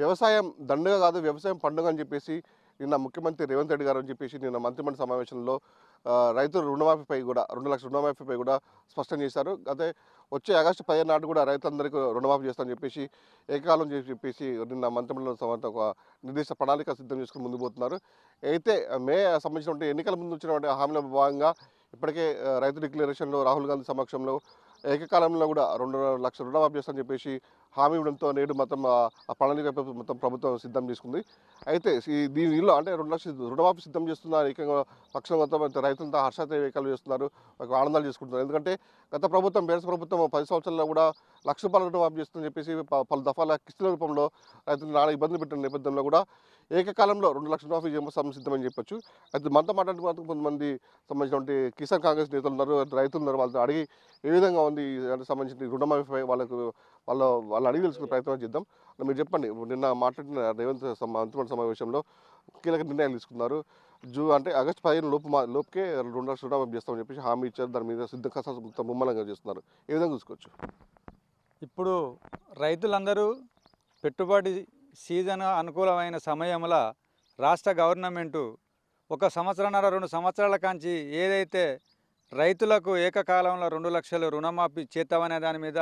వ్యవసాయం దండుగ కాదు వ్యవసాయం పండుగ అని చెప్పేసి నిన్న ముఖ్యమంత్రి రేవంత్ రెడ్డి గారు అని చెప్పేసి నిన్న మంత్రిమండలి సమావేశంలో రైతుల రుణమాఫీపై కూడా 2 లక్షల రుణమాఫీపై కూడా స్పష్టం చేశారు. అదే వచ్చే ఆగస్టు 15 నాడు కూడా రైతులందరికీ రుణమాఫీ చేస్తామని చెప్పేసి ఏకకాలం చెప్పేసి నిన్న మంత్రిమండలి సమావేశంలో ఒక నిర్దిష్ట ప్రణాళిక సిద్ధం చేసుకుని ముందుకు పోతున్నారు. అయితే మే సంబంధించినటువంటి ఎన్నికల ముందు వచ్చినటువంటి హామీల భాగంగా ఇప్పటికే రైతు డిక్లరేషన్లో రాహుల్ గాంధీ సమక్షంలో ఏకకాలంలో కూడా 2 లక్షల రుణమాఫీ చేస్తామని చెప్పేసి హామీ ఇవ్వడంతో నేడు మొత్తం ఆ ప్రణాళిక మొత్తం ప్రభుత్వం సిద్ధం చేసుకుంది. అయితే దీనిలో అంటే 2 లక్షల రుణమాఫీ సిద్ధం చేస్తున్నారు ఏకంగా పక్షం మొత్తం రైతులతో హర్షాతిరేకాలు చేస్తున్నారు, ఒక ఆనందాలు చేసుకుంటున్నారు. ఎందుకంటే గత ప్రభుత్వం బీఆర్ఎస్ ప్రభుత్వం 10 సంవత్సరాల్లో కూడా ₹1,00,000 రుణమాఫీ చేస్తుందని చెప్పేసి పలు దఫాల కిస్తుల రూపంలో రైతులు నానా ఇబ్బందులు పెట్టిన నేపథ్యంలో కూడా ఏకకాలంలో 2 లక్షల రుణమాఫీ సిద్ధమని చెప్పొచ్చు. అయితే మనతో మాట్లాడుతూ కొంతమంది సంబంధించినటువంటి కిసాన్ కాంగ్రెస్ నేతలు ఉన్నారు, రైతులు ఉన్నారు. వాళ్ళతో అడిగి ఏ విధంగా ఉంది సంబంధించిన రుణమాఫీపై వాళ్ళు అడిగి తెలుసుకునే ప్రయత్నం చేద్దాం. మీరు చెప్పండి, నిన్న మాట్లాడిన రేవంత్ మంత్రిమండలి సమావేశంలో కీలక నిర్ణయాలు తీసుకున్నారు. అంటే ఆగస్టు 15 లోపుకే 2 లక్షల రుణమాఫీ చేస్తామని చెప్పేసి హామీ ఇచ్చారు. దాని మీద సిద్ధ కసరత్తు ముమ్మరంగా చేస్తున్నారు. ఏ విధంగా చూసుకోవచ్చు? ఇప్పుడు రైతులందరూ పెట్టుబడి సీజన్ అనుకూలమైన సమయంలో రాష్ట్ర గవర్నమెంటు 1 సంవత్సరంన్నర 2 సంవత్సరాల కాంచి ఏదైతే రైతులకు ఏకకాలంలో 2 లక్షలు రుణమాఫీ చేద్దామనే దాని మీద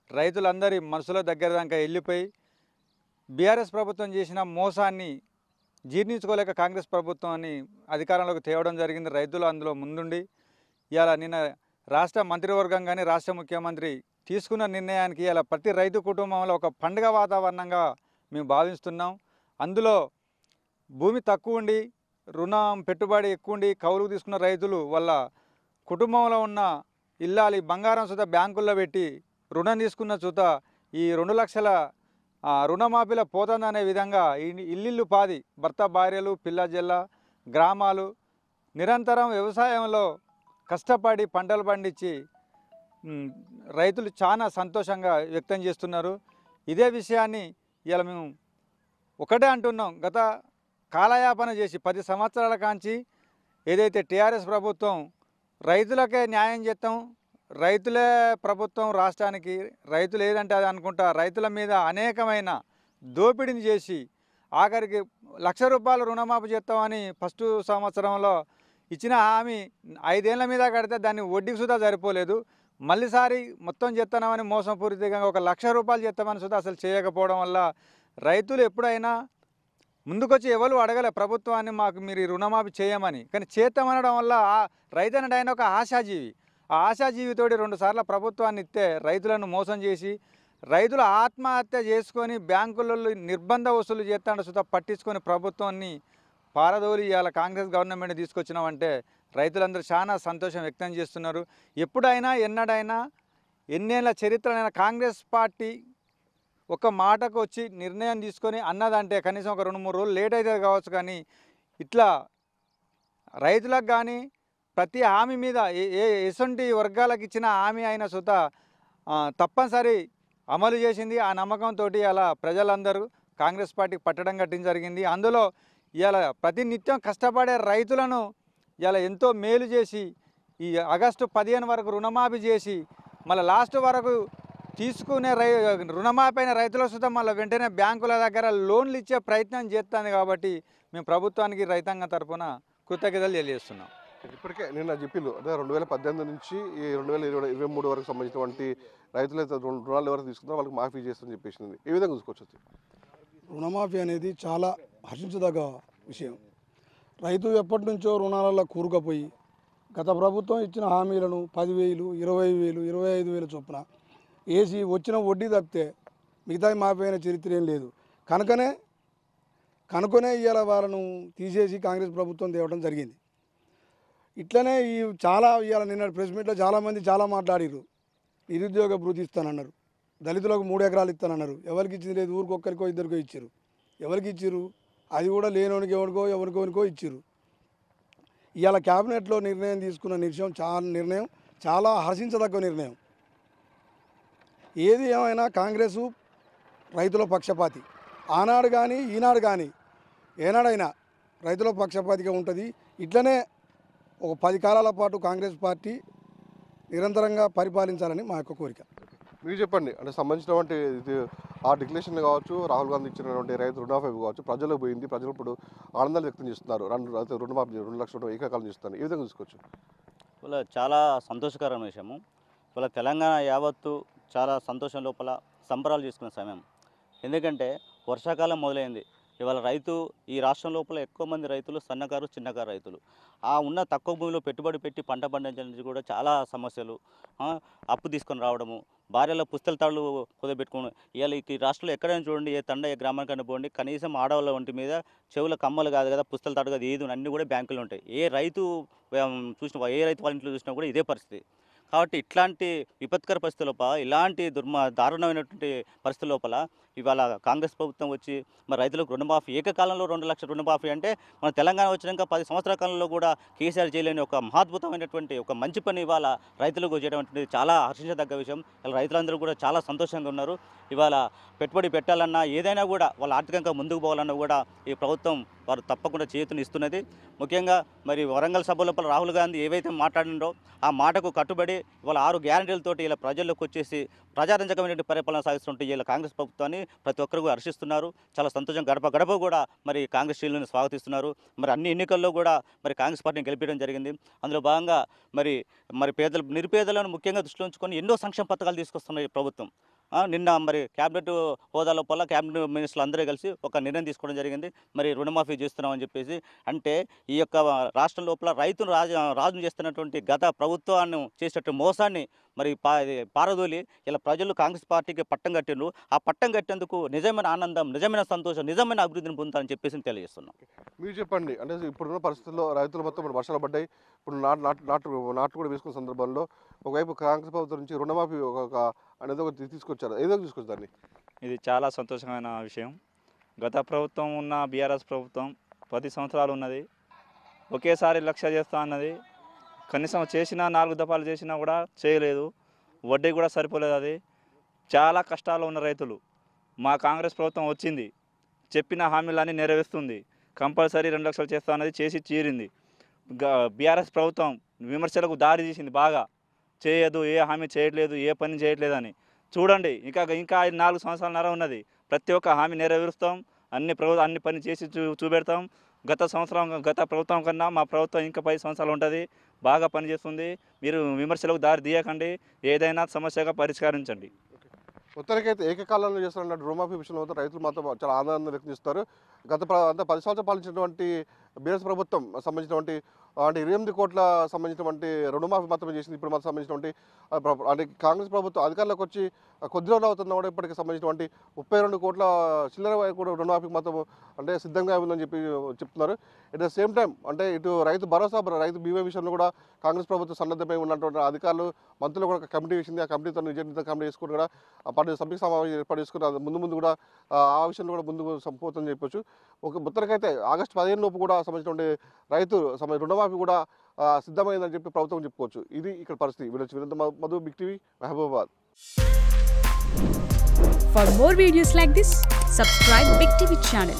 రైతులందరి మనసుల దగ్గర దాకా వెళ్ళిపోయి బీఆర్ఎస్ ప్రభుత్వం చేసిన మోసాన్ని జీర్ణించుకోలేక కాంగ్రెస్ ప్రభుత్వాన్ని అధికారంలోకి తేవడం జరిగింది. రైతులు అందులో ముందుండి ఇవాళ నిన్న రాష్ట్ర మంత్రివర్గం కానీ రాష్ట్ర ముఖ్యమంత్రి తీసుకున్న నిర్ణయానికి ఇలా ప్రతి రైతు కుటుంబంలో ఒక పండుగ వాతావరణంగా మేము భావిస్తున్నాం. అందులో భూమి తక్కువ ఉండి రుణం పెట్టుబడి ఎక్కువ ఉండి కౌలుకు తీసుకున్న రైతులు వాళ్ళ కుటుంబంలో ఉన్న ఇల్లాలి బంగారం సుత బ్యాంకుల్లో పెట్టి రుణం తీసుకున్న సుత ఈ 2 లక్షల రుణమాఫీలో పోతుందనే విధంగా ఇల్లు పాది భర్త భార్యలు పిల్ల జల్ల గ్రామాలు నిరంతరం వ్యవసాయంలో కష్టపడి పంటలు పండించి రైతులు చాలా సంతోషంగా వ్యక్తం చేస్తున్నారు. ఇదే విషయాన్ని ఇలా మేము ఒకటే అంటున్నాం, గత కాలయాపన చేసి 10 సంవత్సరాల కాంచి ఏదైతే టీఆర్ఎస్ ప్రభుత్వం రైతులకే న్యాయం చేస్తాం, రైతులే ప్రభుత్వం రాష్ట్రానికి, రైతులు ఏదంటే అది అనుకుంటా రైతుల మీద అనేకమైన దోపిడీని చేసి ఆఖరికి ₹1,00,000 రుణమాఫీ చేస్తామని ఫస్ట్ సంవత్సరంలో ఇచ్చిన హామీ 5 ఏళ్ల మీద కడితే దాన్ని వడ్డీకి సుధా సరిపోలేదు. మళ్ళీసారి మొత్తం చేస్తున్నామని మోసపూరితంగా ₹1,00,000 చేస్తామని సుధా అసలు చేయకపోవడం వల్ల రైతులు ఎప్పుడైనా ముందుకొచ్చి ఎవరు అడగలే ప్రభుత్వాన్ని మాకు మీరు ఈ రుణమాఫీ చేయమని. కానీ చేస్తామనడం వల్ల రైతు అనేది ఆయన ఒక ఆశాజీవి. ఆ ఆశాజీవితోటి 2 సార్లు ప్రభుత్వాన్ని ఇస్తే రైతులను మోసం చేసి రైతులు ఆత్మహత్య చేసుకొని బ్యాంకులలో నిర్బంధ వసూలు చేస్తాడు సుతా పట్టించుకొని ప్రభుత్వాన్ని పారదోలి ఇవాళ కాంగ్రెస్ గవర్నమెంట్ తీసుకొచ్చినామంటే రైతులందరూ చాలా సంతోషం వ్యక్తం చేస్తున్నారు. ఎప్పుడైనా ఎన్నడైనా ఎన్నేళ్ళ చరిత్రనైనా కాంగ్రెస్ పార్టీ ఒక మాటకు వచ్చి నిర్ణయం తీసుకొని అన్నదంటే కనీసం ఒక 2-3 రోజులు లేట్ అవుతుంది కావచ్చు, కానీ ఇట్లా రైతులకు కానీ ప్రతి హామీ మీద ఎసొంటి వర్గాలకు ఇచ్చిన హామీ అయిన సుత తప్పనిసరి అమలు చేసింది. ఆ నమ్మకంతో అలా ప్రజలందరూ కాంగ్రెస్ పార్టీకి పట్టడం కట్టడం జరిగింది. అందులో ఇవాళ ప్రతినిత్యం కష్టపడే రైతులను ఇలా ఎంతో మేలు చేసి ఈ ఆగస్టు 15 వరకు రుణమాఫీ చేసి మళ్ళీ లాస్ట్ వరకు తీసుకునే రుణమాఫీ అయిన రైతుల సుతం మళ్ళీ వెంటనే బ్యాంకుల దగ్గర లోన్లు ఇచ్చే ప్రయత్నం చేస్తుంది. కాబట్టి మేము ప్రభుత్వానికి రైతాంగం తరఫున కృతజ్ఞతలు తెలియజేస్తున్నాం. ఇప్పటికే నిన్న చెప్పిల్లు అంటే 2018 నుంచి ఈ 2023 వరకు సంబంధించినటువంటి రైతులైతే రుణాలు ఎవరు తీసుకున్నారో వాళ్ళకి మాఫీ చేస్తామని చెప్పేసింది. ఏ విధంగా చూసుకోవచ్చు? రుణమాఫీ అనేది చాలా హర్షించదగ్గ విషయం. రైతు ఎప్పటి నుంచో రుణాలలో కూరుకుపోయి గత ప్రభుత్వం ఇచ్చిన హామీలను 10,000, 20,000, 25,000 చొప్పున వేసి వచ్చిన వడ్డీ తప్పితే మిగతా మాఫీ అయిన చరిత్ర ఏం లేదు. కనుకొనే ఇవాళ వాళ్ళను తీసేసి కాంగ్రెస్ ప్రభుత్వం తేవడం జరిగింది. ఇట్లనే చాలా ఇవాళ నిన్న ప్రెస్ మీట్లో చాలామంది చాలా మాట్లాడారు. నిరుద్యోగ భృతి ఇస్తానన్నారు, దళితులకు 3 ఎకరాలు ఇస్తానన్నారు. ఎవరికి ఇచ్చింది లేదు, ఊరికొక్కరికో ఇద్దరికో ఇచ్చారు. ఎవరికి ఇచ్చారు? అది కూడా లేనోనికి ఎవరికో ఇచ్చారు. ఇవాళ క్యాబినెట్లో నిర్ణయం తీసుకున్న నిర్ణయం చాలా హర్షించదగ్గ నిర్ణయం. ఏది ఏమైనా కాంగ్రెసు రైతుల పక్షపాతి. ఆనాడు కానీ ఈనాడు కానీ ఏనాడైనా రైతుల పక్షపాతిగా ఉంటుంది. ఇట్లనే ఒక 10 కాలాల పాటు కాంగ్రెస్ పార్టీ నిరంతరంగా పరిపాలించాలని మా యొక్క కోరిక. మీరు చెప్పండి, అంటే సంబంధించినటువంటి ఆ డిక్లరేషన్ కావచ్చు, రాహుల్ గాంధీ ఇచ్చినటువంటి రైతు రుణమాఫీ కావచ్చు, ప్రజలకు పోయింది. ప్రజలు ఇప్పుడు ఆనందాలు వ్యక్తం చేస్తున్నారు. రుణమాఫీ 2 లక్షల ఏకకాలం చేస్తున్నారు. ఈ విధంగా చూసుకోవచ్చు. ఇవాళ చాలా సంతోషకరమైన విషయము. ఇవాళ తెలంగాణ యావత్తు చాలా సంతోషం లోపల సంబరాలు చేసుకునే సమయం. ఎందుకంటే వర్షాకాలం మొదలైంది. ఇవాళ రైతు ఈ రాష్ట్రం లోపల ఎక్కువ మంది రైతులు సన్నకారు, చిన్నకారు రైతులు. ఆ ఉన్న తక్కువ భూమిలో పెట్టుబడి పెట్టి పంట పండించడానికి కూడా చాలా సమస్యలు, అప్పు తీసుకొని రావడము, భార్యలో పుస్తల తాళ్ళు కుదబెట్టుకోవడం. ఇవాళ ఈ రాష్ట్రంలో ఎక్కడైనా చూడండి, ఏ తండ ఏ గ్రామానికైనా పోండి, కనీసం ఆడవాళ్ళ ఒంటి మీద చెవుల కమ్మలు కాదు కదా, పుస్తల తాడు కాదు, ఏది అన్నీ కూడా బ్యాంకులు ఉంటాయి. ఏ రైతు ఏ రైతు వాళ్ళ ఇంట్లో చూసినా కూడా ఇదే పరిస్థితి. కాబట్టి ఇట్లాంటి విపత్కర పరిస్థితుల లోపల, ఇలాంటి దారుణమైనటువంటి పరిస్థితుల లోపల ఇవాళ కాంగ్రెస్ ప్రభుత్వం వచ్చి మరి రైతులకు రుణమాఫీ ఏకకాలంలో 2 లక్షల రుణమాఫీ అంటే మన తెలంగాణ వచ్చినాక 10 సంవత్సరాల కాలంలో కూడా కేసీఆర్ చేయలేని ఒక మహాద్భుతమైనటువంటి ఒక మంచి పని ఇవాళ రైతులకు చేయడం చాలా హర్షించదగ్గ విషయం. ఇలా రైతులందరూ కూడా చాలా సంతోషంగా ఉన్నారు. ఇవాళ పెట్టుబడి పెట్టాలన్నా ఏదైనా కూడా వాళ్ళు ఆర్థికంగా ముందుకు పోవాలన్నా కూడా ఈ ప్రభుత్వం వారు తప్పకుండా చేతుని ఇస్తున్నది. ముఖ్యంగా మరి వరంగల్ సభ లోపల రాహుల్ గాంధీ ఏవైతే మాట్లాడినో ఆ మాటకు కట్టుబడి ఇవాళ 6 గ్యారంటీలతోటి ఇలా ప్రజల్లోకి వచ్చేసి ప్రజారంజకమైన పరిపాలన సాగిస్తుంటే ఇలా కాంగ్రెస్ ప్రభుత్వాన్ని ప్రతి ఒక్కరు కూడా హర్షిస్తున్నారు. చాలా సంతోషం. గడప గడప కూడా మరి కాంగ్రెస్ శ్రేణులను స్వాగతిస్తున్నారు. మరి అన్ని ఎన్నికల్లో కూడా మరి కాంగ్రెస్ పార్టీని గెలిపించడం జరిగింది. అందులో భాగంగా మరి నిరుపేదలను ముఖ్యంగా దృష్టిలో ఉంచుకొని ఎన్నో సంక్షేమ పథకాలు తీసుకొస్తున్నారు ఈ ప్రభుత్వం. నిన్న మరి క్యాబినెట్ హోదా లోపల క్యాబినెట్ మినిస్టర్లు అందరూ కలిసి ఒక నిర్ణయం తీసుకోవడం జరిగింది. మరి రుణమాఫీ చేస్తున్నామని చెప్పేసి. అంటే ఈ యొక్క రాష్ట్రం లోపల రైతును రాజు చేస్తున్నటువంటి గత ప్రభుత్వాన్ని చేసేటువంటి మోసాన్ని మరి పారదోలి ఇలా ప్రజలు కాంగ్రెస్ పార్టీకి పట్టం కట్టిండ్రు. ఆ పట్టం కట్టేందుకు నిజమైన ఆనందం, నిజమైన సంతోషం, నిజమైన అభివృద్ధిని పొందుతారని చెప్పేసి తెలియజేస్తున్నాం. మీరు చెప్పండి, అంటే ఇప్పుడున్న పరిస్థితుల్లో రైతులు మొత్తం వర్షాలు పడ్డాయి. ఇప్పుడు నాటు కూడా వేసుకున్న సందర్భంలో ఒకవైపు కాంగ్రెస్ ప్రభుత్వం నుంచి రుణమాఫీ అనేది ఒకటి తీసుకొచ్చారు. ఏదో తీసుకొచ్చారు దాన్ని. ఇది చాలా సంతోషమైన విషయం. గత ప్రభుత్వం ఉన్న బీఆర్ఎస్ ప్రభుత్వం 10 సంవత్సరాలు ఉన్నది. ఒకేసారి 1 లక్ష చేస్తా అన్నది. కనీసం చేసినా 4 దఫాలు చేసినా కూడా చేయలేదు. వడ్డీ కూడా సరిపోలేదు. అది చాలా కష్టాలు ఉన్న రైతులు. మా కాంగ్రెస్ ప్రభుత్వం వచ్చింది, చెప్పిన హామీలన్నీ నెరవేరుస్తుంది. కంపల్సరీ 2 లక్షలు చేస్తా అన్నది చేసి తీరింది. బీఆర్ఎస్ ప్రభుత్వం విమర్శలకు దారి తీసింది బాగా. చేయదు, ఏ హామీ చేయట్లేదు, ఏ పని చేయట్లేదు అని. చూడండి, ఇంకా 4 సంవత్సరాలన్నర ఉన్నది. ప్రతి ఒక్క హామీ నెరవేరుస్తాం, అన్ని పని చేసి చూపెడతాం. గత ప్రభుత్వం కన్నా మా ప్రభుత్వం ఇంకా 10 సంవత్సరాలు ఉంటుంది, బాగా పనిచేస్తుంది. మీరు విమర్శలకు దారి తీయకండి, ఏదైనా సమస్యగా పరిష్కరించండి. మొత్తానికైతే ఏకకాలంలో చేస్తున్న రుణమాఫీ విషయంలో రైతులు మాత్రం చాలా ఆనందం వ్యక్తం చేస్తారు. గత 10 సంవత్సరాలు పాలించినటువంటి బీఆర్ఎస్ ప్రభుత్వం సంబంధించినటువంటి అంటే 28 కోట్ల సంబంధించినటువంటి రుణమాఫీ మాత్రమే చేసింది. ఇప్పుడు మాత్రం సంబంధించినటువంటి అంటే కాంగ్రెస్ ప్రభుత్వం అధికారంలోకి వచ్చి కొద్ది రోజులు అవుతున్నా కూడా ఇప్పటికి సంబంధించినటువంటి 32 కోట్ల చిల్లర కూడా రుణమాఫీకి మాత్రం అంటే సిద్ధంగా ఉందని చెప్తున్నారు. ఎట్ ద సేమ్ టైం అంటే ఇటు రైతు భరోసా, రైతు బీమా విషయంలో కూడా కాంగ్రెస్ ప్రభుత్వం సన్నద్ధమై ఉన్నటువంటి అధికారులు, మంత్రులు కూడా కమిటీ వేసింది. ఆ కమిటీతో నిజ కమిటీ చేసుకుని కూడా సమీక్ష సమావేశం ఏర్పాటు చేసుకుని ముందు కూడా ఆ విషయంలో కూడా ముందు సంపోతుందని చెప్పొచ్చు. ఒక మొత్తానికైతే ఆగస్టు 15 లోపు కూడా సంబంధించినటువంటి రైతు రుణమాఫీ కూడా సిద్ధమైందని చెప్పి ప్రభుత్వం చెప్పుకోవచ్చు. ఇది ఇక్కడ పరిస్థితి. వీళ్ళ Madhu, big TV, Mahabubabad. For more videos like this, subscribe Big TV channel.